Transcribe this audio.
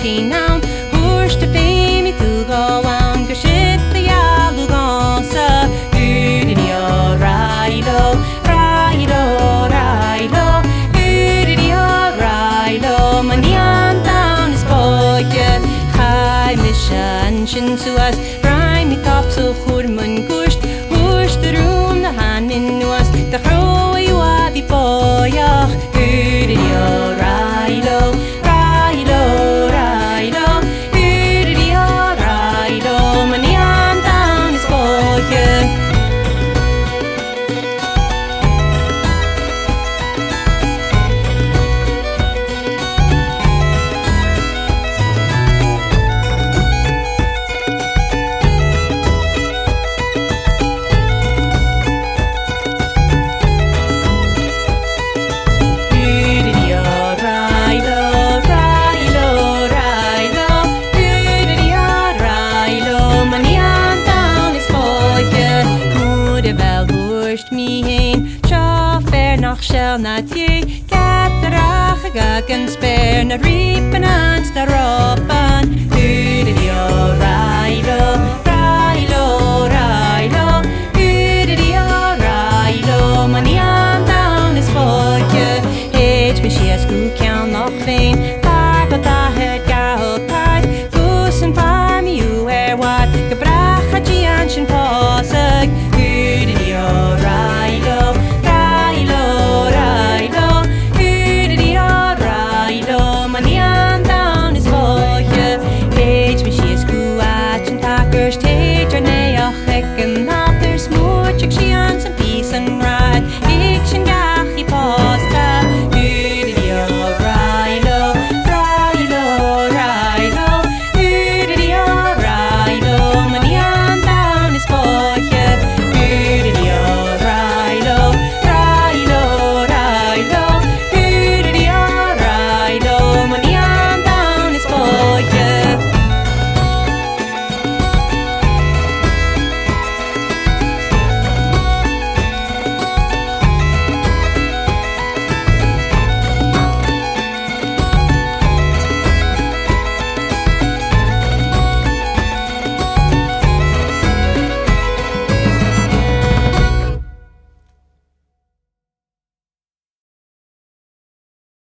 geen naam. Hoorst de pijn niet toe gaan, geschit de jalu gansa. Udidio, railo, railo, railo. Udidio, railo, manian down is boyje. Ga mission shin suas, rhyme me top so goed mun gust. Hoorst de room de hand in was, de groei wa die boyach. Udidio, railo, railo, railo. Udidio, railo, manian down is boyje. Shall not ye get the rach a gag and spare na reap and ans the ropa.